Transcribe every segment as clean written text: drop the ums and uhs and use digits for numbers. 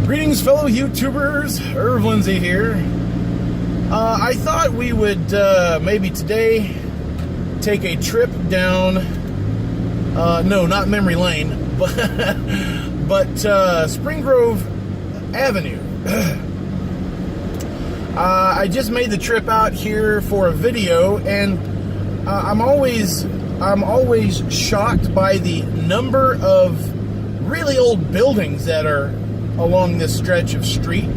Greetings, fellow YouTubers. Irv Lindsay here. I thought we would maybe today take a trip down, no, not Memory Lane, but Spring Grove Avenue. I just made the trip out here for a video, and I'm always shocked by the number of really old buildings that are along this stretch of street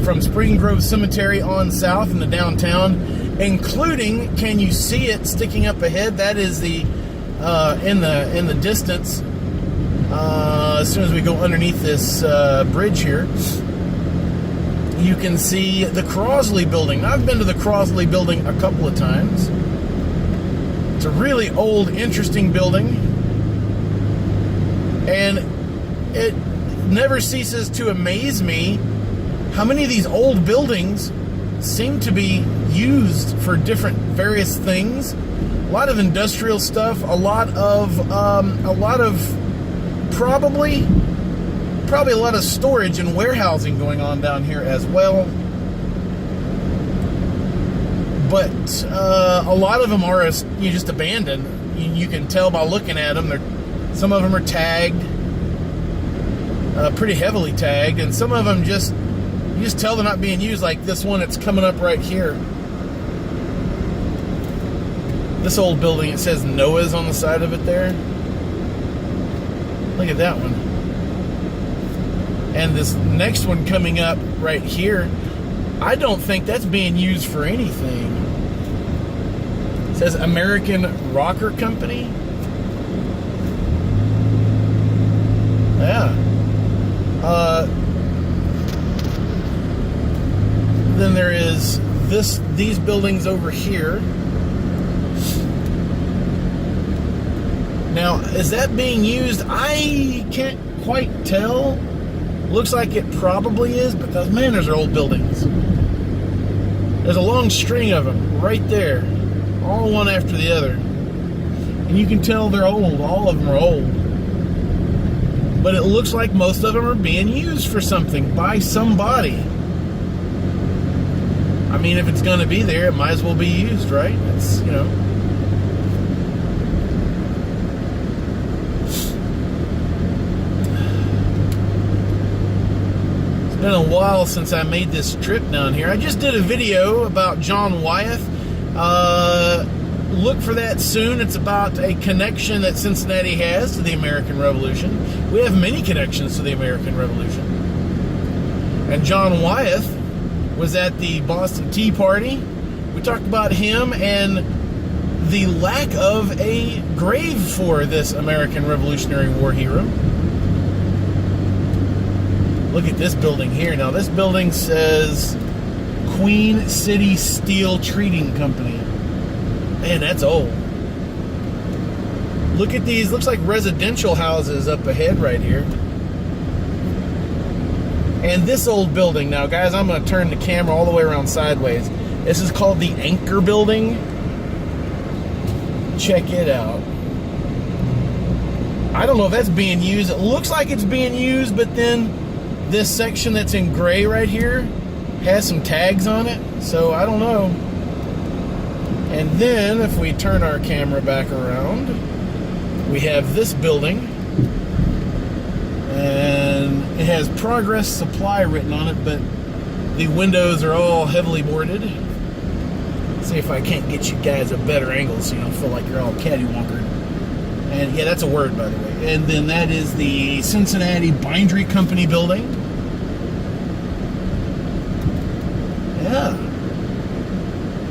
from Spring Grove Cemetery on south into downtown, including, can you see it sticking up ahead? That is the in the distance. As soon as we go underneath this bridge here, you can see the Crosley Building. I've been to the Crosley Building a couple of times. It's a really old, interesting building, and it never ceases to amaze me how many of these old buildings seem to be used for different various things. A lot of industrial stuff, a lot of probably a lot of storage and warehousing going on down here as well. But a lot of them are just abandoned. You can tell by looking at them. Some of them are tagged, pretty heavily tagged, and some of them you just tell they're not being used, like this one that's coming up right here. This old building, it says Noah's on the side of it there. Look at that one. And this next one coming up right here, I don't think that's being used for anything. It says American Rocker Company. Yeah. Then there is these buildings over here. Now, is that being used? I can't quite tell. Looks like it probably is, but those are old buildings. There's a long string of them right there, all one after the other. And you can tell they're old. All of them are old. But it looks like most of them are being used for something by somebody. I mean, if it's going to be there, it might as well be used, right? It's, It's been a while since I made this trip down here. I just did a video about John Wyeth. Look for that soon. It's about a connection that Cincinnati has to the American Revolution. We have many connections to the American Revolution. And John Wyeth was at the Boston Tea Party. We talked about him and the lack of a grave for this American Revolutionary War hero. Look at this building here. Now, this building says Queen City Steel Treating Company. Man, that's old. Look at these. Looks like residential houses up ahead right here. And this old building. Now, guys, I'm going to turn the camera all the way around sideways. This is called the Anchor Building. Check it out. I don't know if that's being used. It looks like it's being used, but then this section that's in gray right here has some tags on it, so I don't know. And then if we turn our camera back around, we have this building, and it has Progress Supply written on it, but the windows are all heavily boarded. Let's see if I can't get you guys a better angle so you don't feel like you're all cattywankered. And yeah, that's a word, by the way. And then that is the Cincinnati Bindery Company building. Yeah.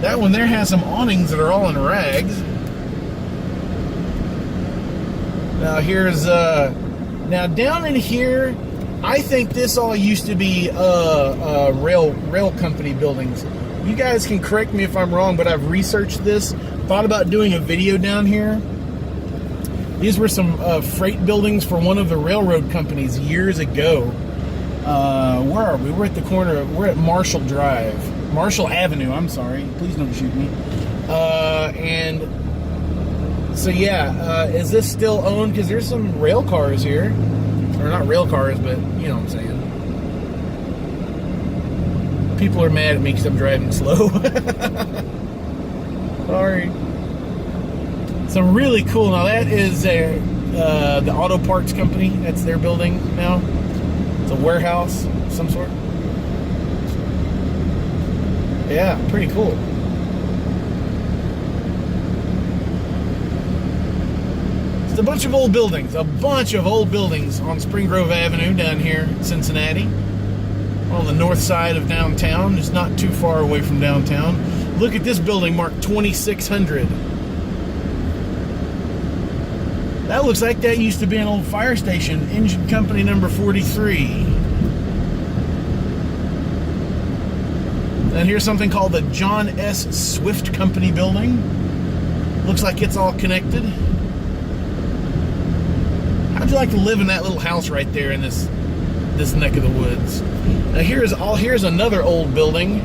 That one there has some awnings that are all in rags. Now here's, now down in here, I think this all used to be rail company buildings. You guys can correct me if I'm wrong, but I've researched this, thought about doing a video down here. These were some freight buildings for one of the railroad companies years ago. Where are we? We're at the corner. We're at Marshall Avenue. I'm sorry. Please don't shoot me. And so yeah, is this still owned? Because there's some rail cars here, or not rail cars, but you know what I'm saying. People are mad at me because I'm driving slow. Sorry. So really cool. Now that is the auto parts company. That's their building now. It's a warehouse of some sort. Yeah, pretty cool. It's a bunch of old buildings. A bunch of old buildings on Spring Grove Avenue down here in Cincinnati. On the north side of downtown. It's not too far away from downtown. Look at this building marked 2600. That looks like that used to be an old fire station. Engine company number 43. And here's something called the John S. Swift Company building. Looks like it's all connected. How'd you like to live in that little house right there in this neck of the woods? Now here's another old building.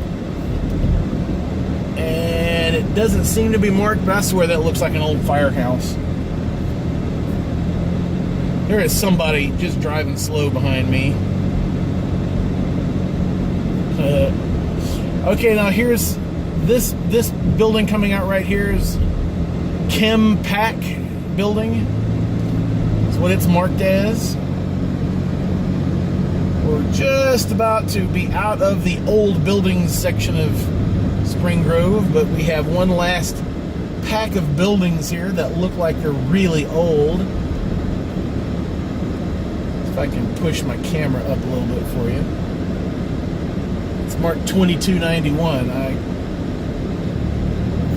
And it doesn't seem to be marked, but I swear that looks like an old firehouse. There is somebody just driving slow behind me. Okay, now here's this building coming out right here is Pak Building. That's what it's marked as. We're just about to be out of the old buildings section of Spring Grove, but we have one last pack of buildings here that look like they're really old. If I can push my camera up a little bit for you. It's marked 2291.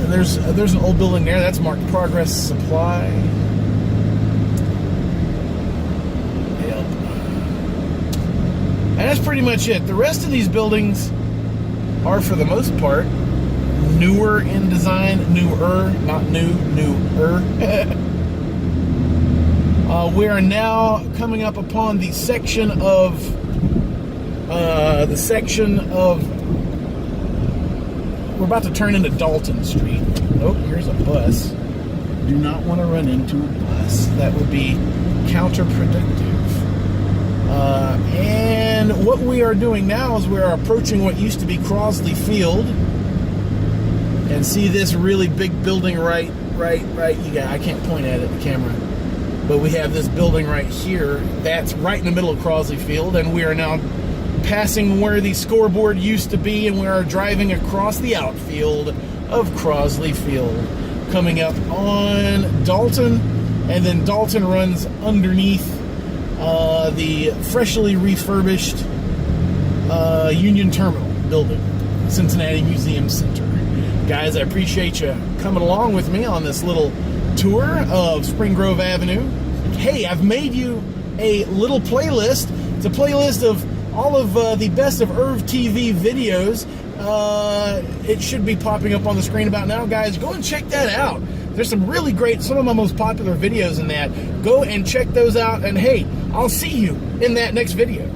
And there's an old building there that's marked Progress Supply. Yep. And that's pretty much it. The rest of these buildings are, for the most part, newer in design. Newer, not new, newer. We are now coming up upon the section of we're about to turn into Dalton Street. Oh, here's a bus. Do not want to run into a bus. That would be counterproductive. And what we are doing now is we are approaching what used to be Crosley Field. And see this really big building right. I can't point at it, the camera. But we have this building right here. That's right in the middle of Crosley Field. And we are now passing where the scoreboard used to be. And we are driving across the outfield of Crosley Field. Coming up on Dalton. And then Dalton runs underneath the freshly refurbished Union Terminal building. Cincinnati Museum Center. Guys, I appreciate you coming along with me on this little tour of Spring Grove Avenue. Hey, I've made you a little playlist. It's a playlist of all of the best of ErvTV videos. It should be popping up on the screen about now, guys. Go and check that out. There's some really great, some of my most popular videos in that. Go and check those out, and hey, I'll see you in that next video.